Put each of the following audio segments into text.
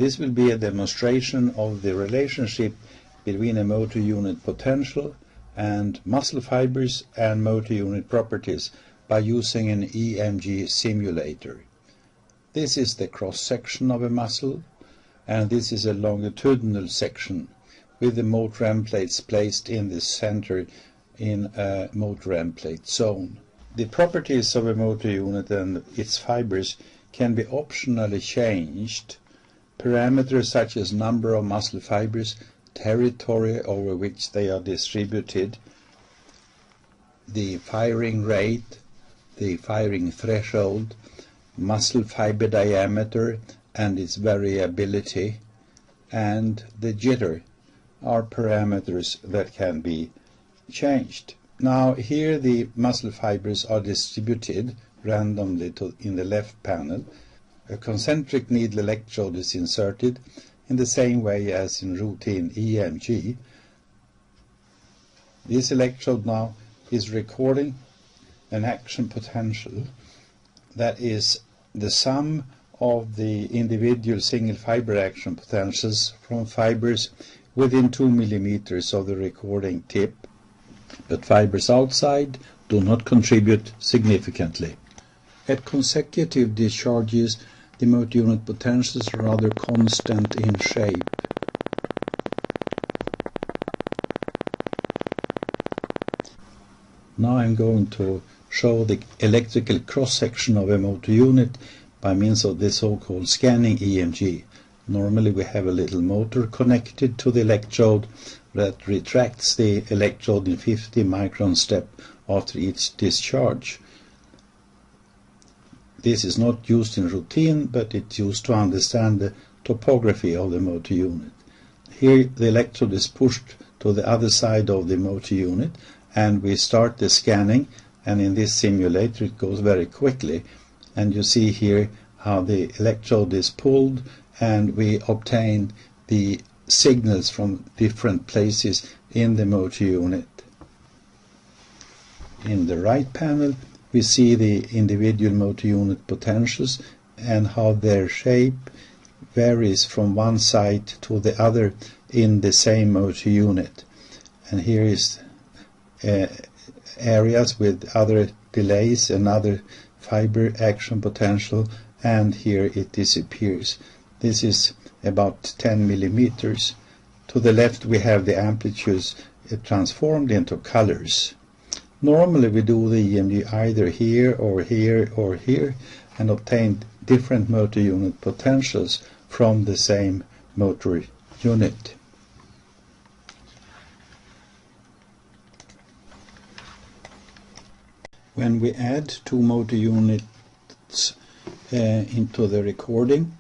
This will be a demonstration of the relationship between a motor unit potential and muscle fibers and motor unit properties by using an EMG simulator. This is the cross-section of a muscle, and this is a longitudinal section with the motor end plates placed in the center in a motor end plate zone. The properties of a motor unit and its fibers can be optionally changed. Parameters such as number of muscle fibers, territory over which they are distributed, the firing rate, the firing threshold, muscle fiber diameter and its variability, and the jitter are parameters that can be changed. Now here the muscle fibers are distributed randomly in the left panel. A concentric needle electrode is inserted in the same way as in routine EMG. This electrode now is recording an action potential that is the sum of the individual single fiber action potentials from fibers within 2 millimeters of the recording tip, but fibers outside do not contribute significantly. At consecutive discharges, the motor unit potentials are rather constant in shape. Now I'm going to show the electrical cross-section of a motor unit by means of the so-called scanning EMG. Normally we have a little motor connected to the electrode that retracts the electrode in 50 micron step after each discharge. This is not used in routine, but it's used to understand the topography of the motor unit. Here the electrode is pushed to the other side of the motor unit and we start the scanning, and in this simulator it goes very quickly, and you see here how the electrode is pulled and we obtain the signals from different places in the motor unit. In the right panel we see the individual motor unit potentials and how their shape varies from one side to the other in the same motor unit. And here is areas with other delays and other fiber action potential, and here it disappears. This is about 10 millimeters. To the left we have the amplitudes transformed into colors. Normally we do the EMG either here or here or here and obtain different motor unit potentials from the same motor unit. When we add two motor units into the recording,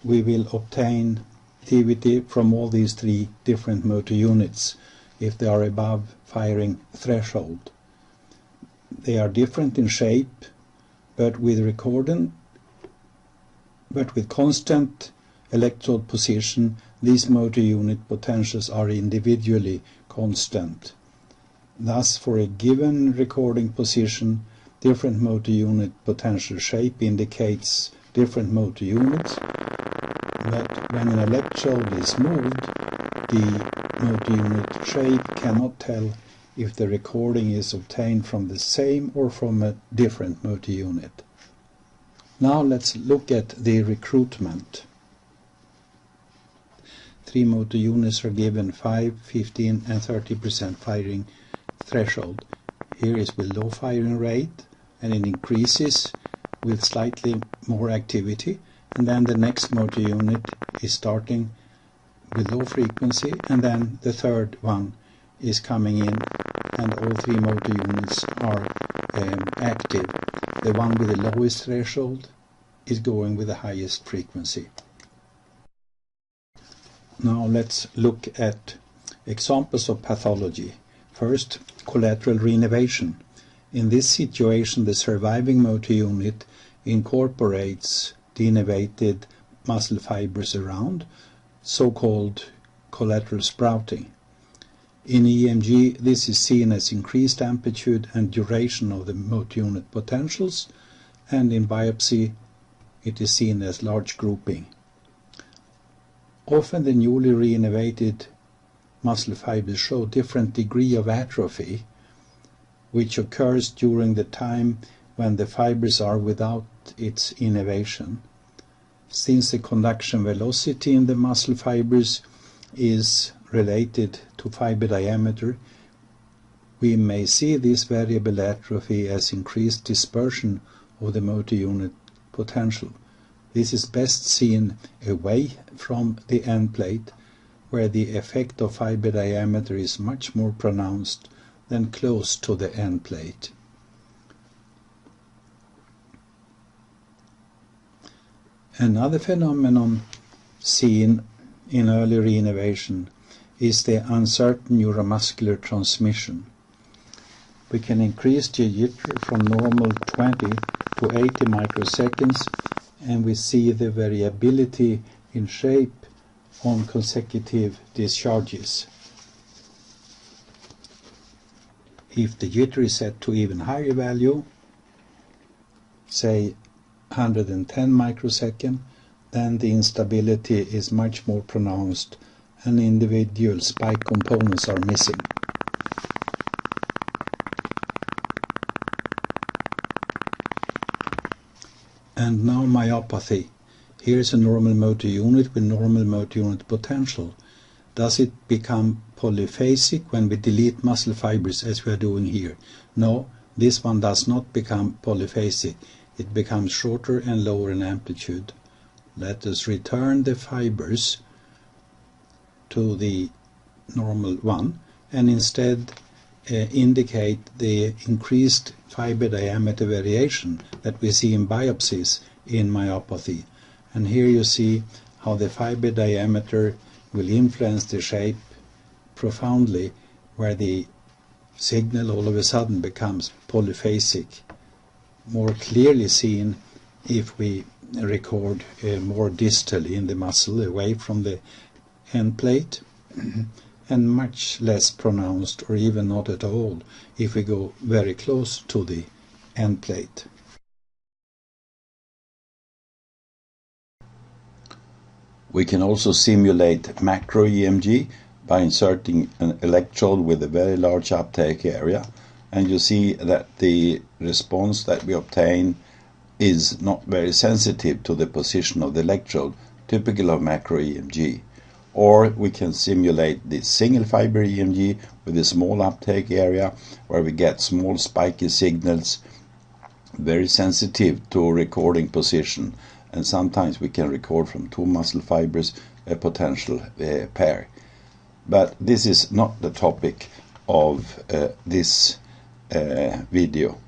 we will obtain activity from all these three different motor units if they are above firing threshold. They are different in shape, but with constant electrode position, these motor unit potentials are individually constant. Thus, for a given recording position, different motor unit potential shape indicates different motor units, but when an electrode is moved, the motor unit shape cannot tell if the recording is obtained from the same or from a different motor unit. Now let's look at the recruitment. 3 motor units are given 5, 15 and 30% firing threshold. Here is with low firing rate, and it increases with slightly more activity, and then the next motor unit is starting with low frequency, and then the third one is coming in, and all 3 motor units are active. The one with the lowest threshold is going with the highest frequency. Now let's look at examples of pathology. First, collateral renovation. In this situation, the surviving motor unit incorporates denervated muscle fibers around, so-called collateral sprouting. In EMG, this is seen as increased amplitude and duration of the motor unit potentials, and in biopsy, it is seen as large grouping. Often the newly renovated muscle fibers show different degree of atrophy, which occurs during the time when the fibers are without its innervation. Since the conduction velocity in the muscle fibers is related to fiber diameter, we may see this variable atrophy as increased dispersion of the motor unit potential. This is best seen away from the end plate, where the effect of fiber diameter is much more pronounced than close to the end plate. Another phenomenon seen in early renovation is the uncertain neuromuscular transmission. We can increase the jitter from normal 20 to 80 microseconds, and we see the variability in shape on consecutive discharges. If the jitter is set to even higher value, say 110 microseconds, then the instability is much more pronounced and individual spike components are missing. And now myopathy. Here is a normal motor unit with normal motor unit potential. Does it become polyphasic when we delete muscle fibers as we are doing here? No, this one does not become polyphasic. It becomes shorter and lower in amplitude. Let us return the fibers to the normal one and instead indicate the increased fiber diameter variation that we see in biopsies in myopathy. And here you see how the fiber diameter will influence the shape profoundly, where the signal all of a sudden becomes polyphasic. More clearly seen if we record more distally in the muscle away from the end plate, and much less pronounced or even not at all if we go very close to the end plate. We can also simulate macro EMG by inserting an electrode with a very large uptake area, and you see that the response that we obtain is not very sensitive to the position of the electrode, typical of macro EMG. Or we can simulate the single fiber EMG with a small uptake area where we get small spiky signals, very sensitive to recording position, and sometimes we can record from two muscle fibers a potential pair. But this is not the topic of this video.